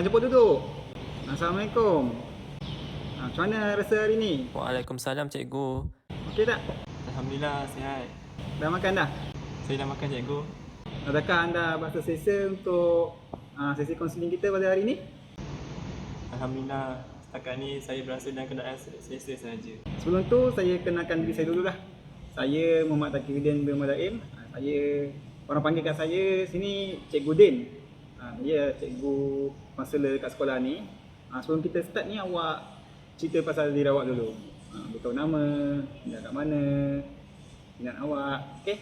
Jumpa duduk. Assalamualaikum. Macam mana rasa hari ni? Waalaikumsalam cikgu. Okey tak? Alhamdulillah sihat. Dah makan dah? Saya dah makan cikgu. Adakah anda berasa selesa untuk sesi kaunseling kita pada hari ni? Alhamdulillah setakat ni saya berasa dalam keadaan selesa sahaja. Sebelum tu saya kenalkan diri saya dululah. Saya Muhammad Takiruddin bin Madaim. Orang panggilkan saya sini Cikgu Din. Dia cikgu konselor kat sekolah ni. Sebelum kita start ni, awak cerita pasal diri awak dulu. Beritahu nama, tinggal kat mana, minat awak. Okey?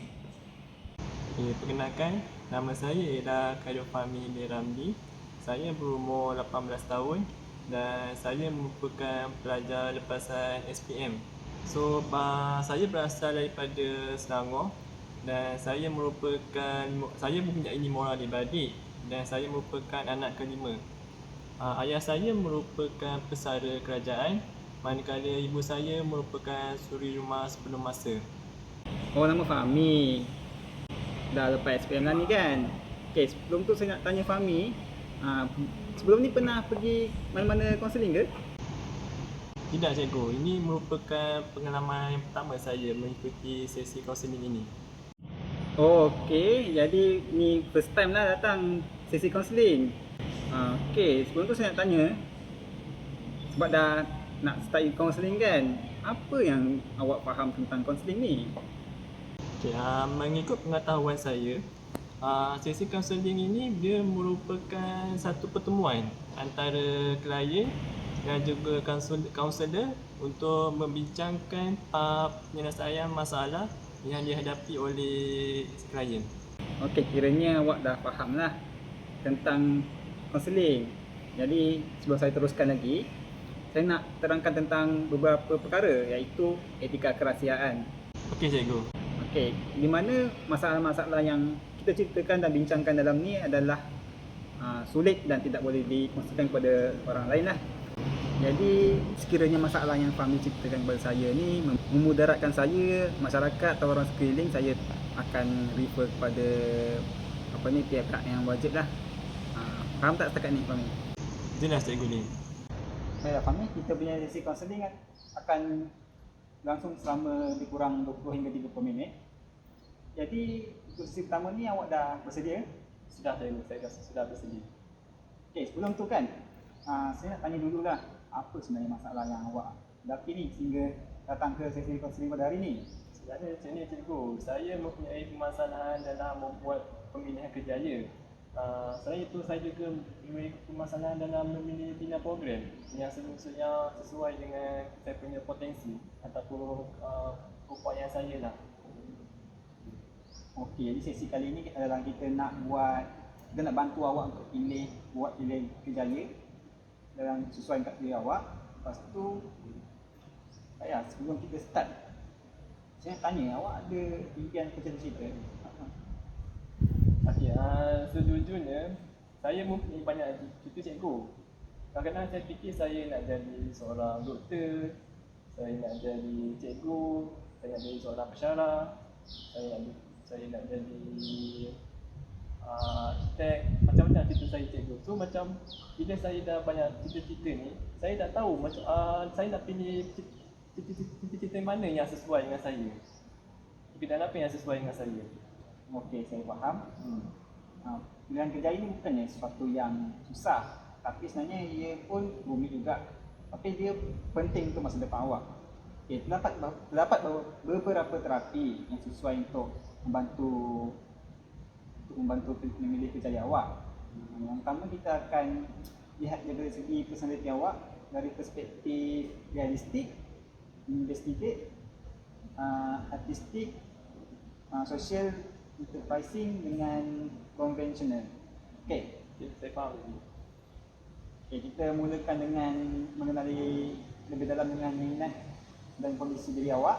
Okay, perkenalkan, nama saya ialah Khairul Fahmi bin Ramli. Saya berumur 18 tahun dan saya merupakan pelajar lepasan SPM. So, saya berasal daripada Selangor dan saya mempunyai 5 orang adik-beradik dan saya merupakan anak kelima. Ayah saya merupakan pesara kerajaan, manakala ibu saya merupakan suri rumah sebelum masa. Oh, nama Fahmi. Dah lepas SPM lah ni kan? Okey, sebelum tu saya nak tanya Fahmi, sebelum ni pernah pergi mana-mana kaunseling ke? Tidak cikgu, ini merupakan pengalaman yang pertama saya mengikuti sesi kaunseling ini. Oh, okey. Jadi ni first time lah datang sesi kaunseling. Okey, sebelum tu saya nak tanya, sebab dah nak start kaunseling kan, apa yang awak faham tentang kaunseling ni? Okay, mengikut pengetahuan saya, sesi kaunseling ini dia merupakan satu pertemuan antara klien dan juga kaunselor untuk membincangkan penyelesaian masalah yang dihadapi oleh klien. Okey, kiranya awak dah faham lah tentang kaunseling. Jadi sebelum saya teruskan lagi, saya nak terangkan tentang beberapa perkara, iaitu etika kerahsiaan. Okey cikgu. Okey, di mana masalah-masalah yang kita ceritakan dan bincangkan dalam ni adalah sulit dan tidak boleh dikongsikan kepada orang lain lah. Jadi sekiranya masalah yang Fahmi ceritakan kepada saya ni memudaratkan saya, masyarakat atau orang sekeliling, saya akan refer kepada pihak yang wajib lah. Faham tak setakat ni Fahmi? Jelas cikgu ni. Baiklah Fahmi, kita punya sesi kaunseling akan langsung selama lebih kurang 20 hingga 30 minit. Jadi untuk sesi pertama ni awak dah bersedia? Sudah cikgu, saya sudah bersedia. Okey, sebelum tu kan, saya nak tanya dululah, apa sebenarnya masalah yang awak hadapi ni sehingga datang ke sesi kaunseling pada hari ni? Sebenarnya macam ni cikgu, saya mempunyai permasalahan dalam membuat pemilihan kerjaya. Selain itu, saya juga memiliki permasalahan dalam memilih bina program yang sesuai dengan saya punya potensi ataupun upaya saya lah. Okey, jadi sesi kali ini adalah kita nak bantu awak untuk buat pilihan kerjaya dalam sesuai kat diri awak. Lepas tu, sebelum kita start, saya nak tanya, awak ada impian cita-cita? Okey, sejujurnya saya mempunyai banyak cita cikgu. Kadang-kadang saya fikir saya nak jadi seorang doktor, saya nak jadi cikgu, saya nak jadi seorang pensyarah, saya nak jadi arkitek, macam-macam cita saya cikgu. So macam bila saya dah banyak cita-cita ni, saya tak tahu macam saya nak pilih cita-cita mana yang sesuai dengan saya. Bidang apa yang sesuai dengan saya. Okey, saya faham. Pilihan kerjaya ini bukannya sesuatu yang susah, tapi sebenarnya ia pun rumit juga. Tapi dia penting untuk masa depan awak. Okey, terdapat beberapa terapi yang sesuai untuk membantu memilih kerjaya awak. Yang pertama, kita akan lihat dari segi personality awak dari perspektif realistik, investigate, artistik, social, enterprising dengan konvensional. Okey, Saya faham. Okey, kita mulakan dengan mengenali lebih dalam dengan minat dan kondisi diri awak.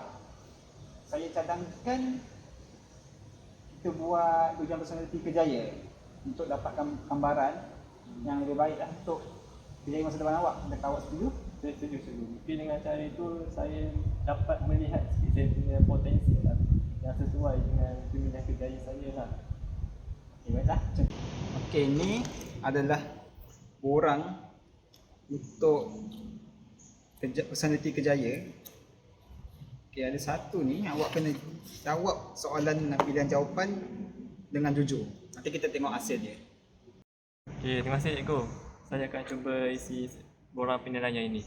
Saya cadangkan kita buat ujian personality kerjaya untuk dapatkan gambaran yang lebih baik lah untuk kerjaya masa depan awak. Adakah awak setuju? Saya setuju. Mungkin dengan cara itu saya dapat melihat saya punya potensi lah, yang sesuai dengan pilihan kerjaya saya lah. Okey, baiklah. Okey, ini adalah borang untuk personality Kejaya. Okay, ada satu ni awak kena jawab soalan pilihan jawapan dengan jujur. Nanti kita tengok hasil dia. Okey, terima kasih cikgu. Saya akan cuba isi borang penilaian ini.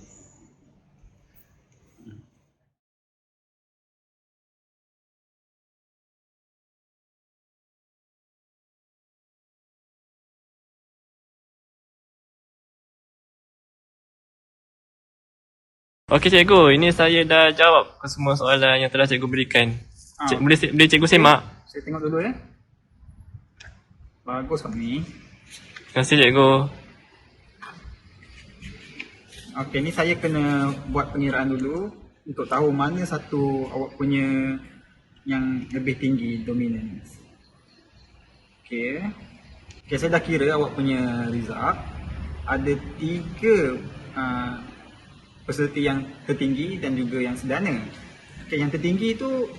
Okey cikgu, ini saya dah jawab ke semua soalan yang telah cikgu berikan. Boleh cikgu semak? Saya tengok dulu ya. Bagus ni. Terima kasih cikgu. Okey, ni saya kena buat pengiraan dulu untuk tahu mana satu awak punya yang lebih tinggi dominance. Okey. Okey, saya dah kira awak punya result. Ada 3 peserta yang tertinggi dan juga yang sederhana. Okey, yang tertinggi itu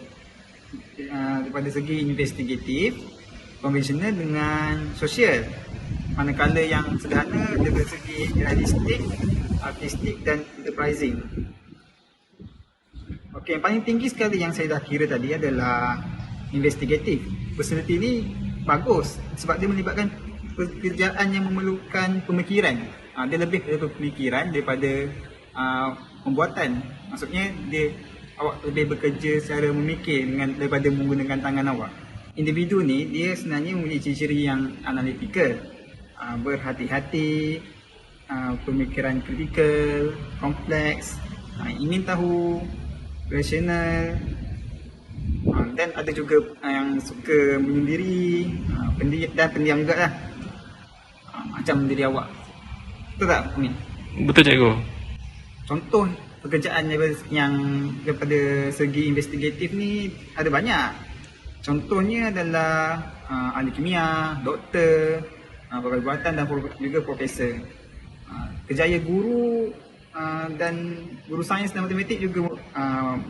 daripada segi investigatif, konvensional dengan sosial. Manakala yang sederhana daripada segi realistik, artistik dan enterprising. Okey, yang paling tinggi sekali yang saya dah kira tadi adalah investigatif. Personality ni bagus sebab dia melibatkan pekerjaan yang memerlukan pemikiran. Dia lebih daripada pemikiran daripada pembuatan. Maksudnya awak lebih bekerja secara memikir daripada menggunakan tangan awak. Individu ni dia sebenarnya mempunyai ciri-ciri yang analytical, berhati-hati, pemikiran kritikal, kompleks, ingin tahu, rasional, dan ada juga yang suka menyendiri, dan pendiam juga lah, macam diri awak. Betul tak Amin? Betul cikgu. Contoh pekerjaan yang daripada segi investigatif ni ada banyak. Contohnya adalah ahli kimia, doktor, pegawai buatan dan juga profesor. Kerjaya guru dan guru sains dan matematik juga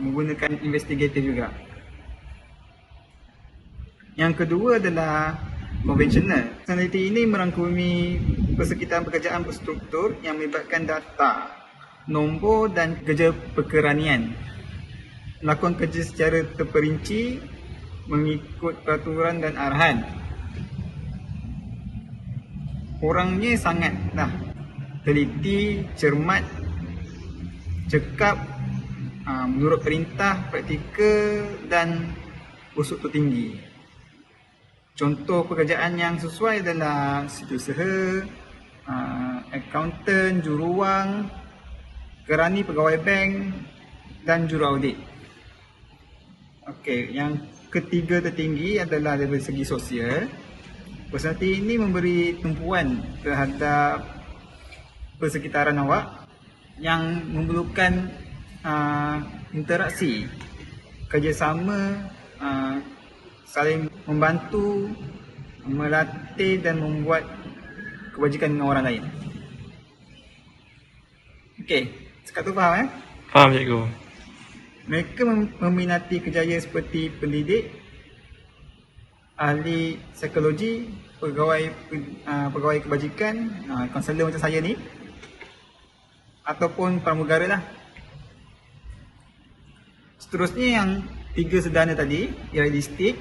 menggunakan investigatif juga. Yang kedua adalah konvensional. Personality ini merangkumi persekitaran pekerjaan berstruktur yang melibatkan data, nombor dan kerja pekeranian. Melakukan kerja secara terperinci mengikut peraturan dan arahan. Orangnya sangatlah teliti, cermat, cekap, menurut perintah, praktikal dan berstruktur tinggi. Contoh pekerjaan yang sesuai adalah setiausaha, accountant, juruwang, kerani pegawai bank dan juraaudit. Okey, yang ketiga tertinggi adalah dari segi sosial. Personality ini memberi tumpuan terhadap persekitaran awak yang memerlukan interaksi, kerjasama, saling membantu, melatih dan membuat kebajikan dengan orang lain. Okey, sekarang tu faham Faham cikgu. Mereka meminati kerjaya seperti pendidik, ahli psikologi, pegawai kebajikan, konselor macam saya ni, ataupun pramugara lah. Seterusnya yang 3 sederhana tadi, realistik.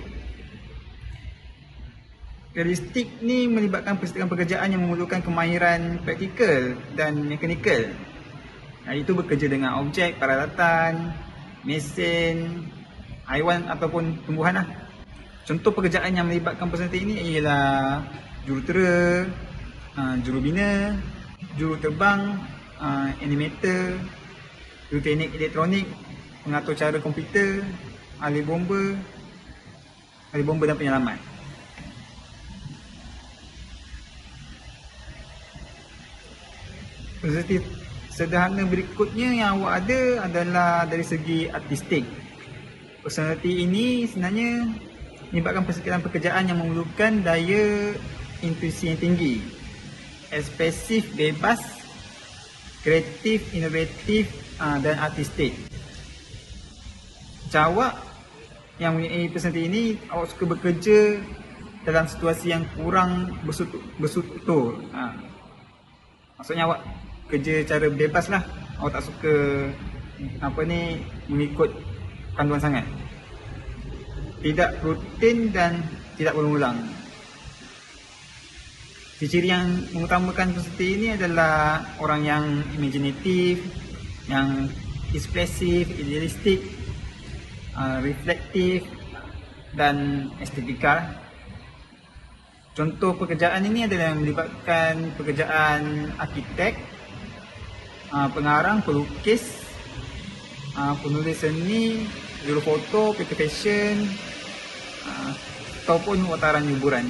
Realistik ni melibatkan persekitaran pekerjaan yang memerlukan kemahiran praktikal dan mekanikal. Itu bekerja dengan objek, peralatan, mesin, haiwan ataupun tumbuhan lah. Contoh pekerjaan yang melibatkan personality ini ialah jurutera, jurubina, juruterbang, animator, juruteknik elektronik, pengatur cara komputer, ahli bomba dan penyelamat. Personality sederhana berikutnya yang awak ada adalah dari segi artistik. Personality ini sebenarnya melibatkan persekitaran pekerjaan yang memerlukan daya intuisi yang tinggi, ekspresif, bebas, kreatif, inovatif dan artistik. Macam awak yang mempunyai personality ini, awak suka bekerja dalam situasi yang kurang berstruktur. Maksudnya awak kerja cara bebas lah. Awak tak suka mengikut panduan sangat. Tidak rutin dan tidak berulang. Ciri yang mengutamakan personaliti ini adalah orang yang imaginatif, yang ekspresif, idealistik, reflektif dan estetikal. Contoh pekerjaan ini adalah yang melibatkan pekerjaan arkitek, pengarang, pelukis, penulis seni, juru foto, PT fashion, ataupun wartawan hiburan.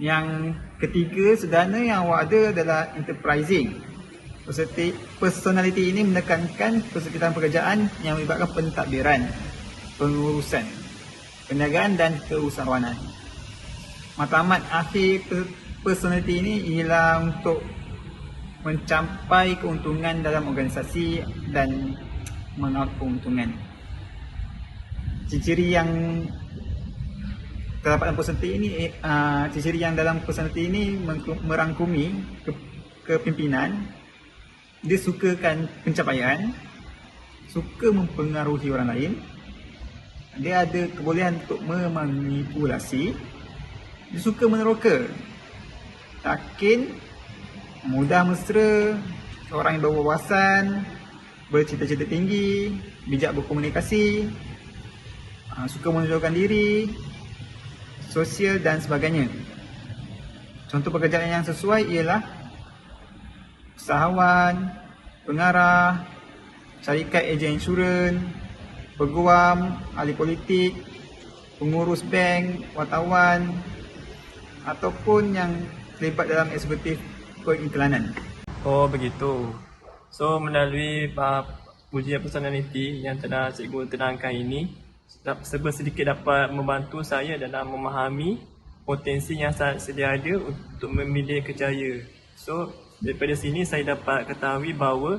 Yang ketiga sederhana yang awak ada adalah enterprising. Personality ini menekankan persekitaran pekerjaan yang melibatkan pentadbiran, pengurusan, perniagaan dan keusahawanan. Matlamat akhir personality ini ialah untuk mencapai keuntungan dalam organisasi dan menolak keuntungan. Ciri yang terdapat dalam personality ini, ciri yang dalam personality ini merangkumi kepimpinan. Dia sukakan pencapaian, suka mempengaruhi orang lain, dia ada kebolehan untuk memanipulasi, dia suka meneroka, yakin, mudah mesra, orang yang berwawasan, bercita-cita tinggi, bijak berkomunikasi, suka menunjukkan diri, sosial dan sebagainya. Contoh pekerjaan yang sesuai ialah usahawan, pengarah, syarikat ejen insurans, peguam, ahli politik, pengurus bank, wartawan ataupun yang terlibat dalam eksekutif periklanan. Oh begitu. So melalui ujian personality yang telah cikgu terangkan ini, sedikit dapat membantu saya dalam memahami potensi yang sedia ada untuk memilih kerjaya. So daripada sini saya dapat ketahui bahawa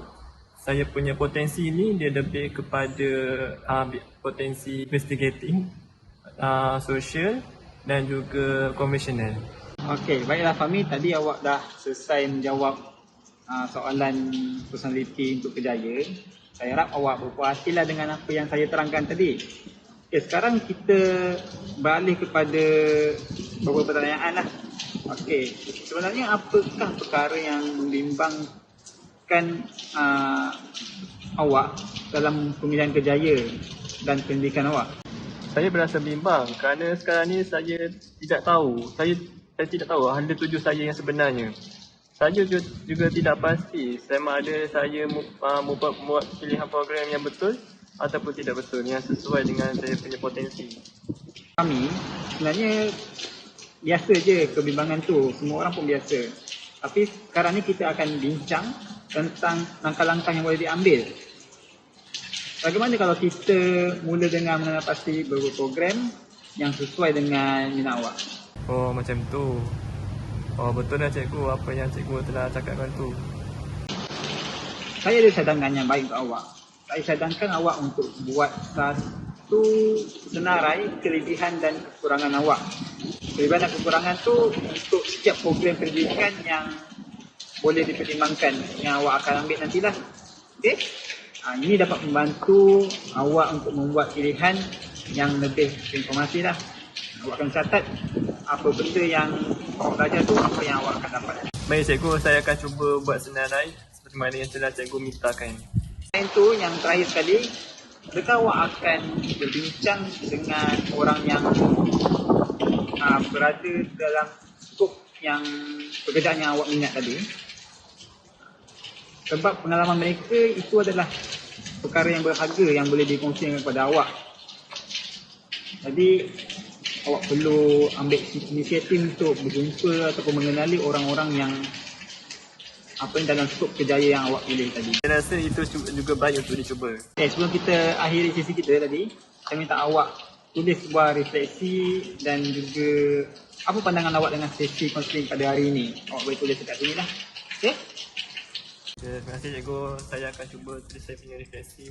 saya punya potensi ini dia lebih kepada potensi investigating, social dan juga konvensional. Okey, baiklah Fahmi, tadi awak dah selesai menjawab soalan personality untuk kerjaya. Saya harap awak berpuas hatilah dengan apa yang saya terangkan tadi. Okay, sekarang kita beralih kepada beberapa pertanyaan lah. Okey, sebenarnya apakah perkara yang membimbangkan awak dalam pemilihan kerjaya dan pendidikan awak? Saya berasa bimbang kerana sekarang ni saya tidak tahu. Saya tidak tahu hala tuju saya yang sebenarnya. Saya juga tidak pasti sama ada saya membuat pilihan program yang betul ataupun tidak betul, yang sesuai dengan saya punya potensi. Kami sebenarnya biasa je kebimbangan tu, semua orang pun biasa. Tapi sekarang ni kita akan bincang tentang langkah-langkah yang boleh diambil. Bagaimana kalau kita mula dengan mengenal pasti beberapa program yang sesuai dengan minat awak? Oh macam tu. Oh betul lah cikgu apa yang cikgu telah cakapkan tu. Saya ada cadangan yang baik untuk awak. Saya cadangkan awak untuk buat satu senarai kelebihan dan kekurangan awak. Kelebihan dan kekurangan tu untuk setiap program pendidikan yang boleh dipertimbangkan yang awak akan ambil nantilah. Okey? Ini dapat membantu awak untuk membuat pilihan yang lebih informasi lah. Awak akan catat apa benda yang awak belajar tu, apa yang awak akan dapat. Baik cikgu, saya akan cuba buat senarai seperti mana yang telah cikgu mintakan. Selain tu, yang terakhir sekali, adakah awak akan berbincang dengan orang yang berada dalam skop yang pekerjaan yang awak minat tadi? Sebab pengalaman mereka itu adalah perkara yang berharga yang boleh dikongsikan kepada awak. Jadi awak perlu ambil inisiatif untuk berjumpa ataupun mengenali orang-orang yang dalam skop kerjaya yang awak pilih tadi. Saya rasa itu juga baik untuk dicuba. Okay, sebelum kita akhiri sesi kita tadi, saya minta awak tulis sebuah refleksi dan juga apa pandangan awak dengan sesi konseling pada hari ini. Awak boleh tulis dekat sini lah. Okay? Terima kasih cikgu, saya akan cuba tulis saya punya refleksi.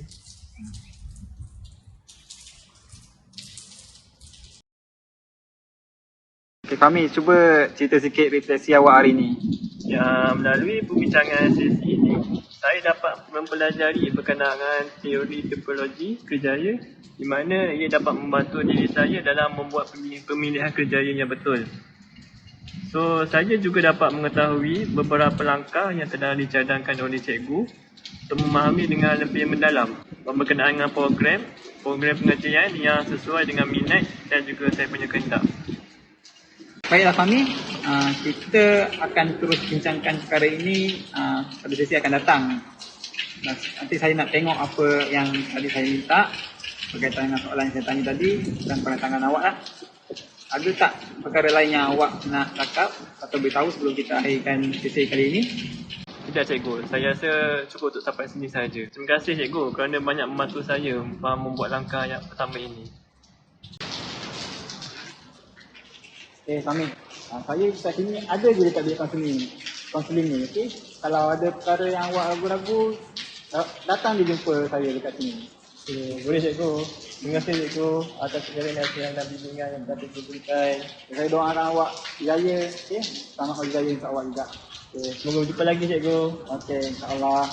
Okay, Fahmi, cuba cerita sikit refleksi awak hari ini. Ya, melalui perbincangan sesi ini, saya dapat mempelajari berkenaan teori tipologi kerjaya di mana ia dapat membantu diri saya dalam membuat pemilihan kerjaya yang betul. So, saya juga dapat mengetahui beberapa langkah yang telah dicadangkan oleh cikgu untuk memahami dengan lebih mendalam berkenaan dengan program pengajian yang sesuai dengan minat dan juga saya punya kehendak. Baiklah Fahmi, kita akan terus bincangkan perkara ini pada sesi akan datang. Nanti saya nak tengok apa yang tadi saya minta berkaitan dengan soalan yang saya tanya tadi dan perancangan awak lah. Ada tak perkara lain yang awak nak cakap atau beritahu sebelum kita akhirkan sesi kali ini? Tidak cikgu, saya rasa cukup untuk sampai sini saja. Terima kasih cikgu kerana banyak membantu saya membuat langkah yang pertama ini. Fahmi, saya dekat sini ada je dekat bilik kaunseling ni, okey? Kalau ada perkara yang awak ragu-ragu, datang dia jumpa saya dekat sini. Boleh cikgu. Terima kasih cikgu atas segala nasihat dan bimbingan yang telah cikgu berikan. Saya doakan awak jaya, okey? Selamat hari raya untuk awak juga. Semoga berjumpa lagi cikgu. Okey, insya-Allah.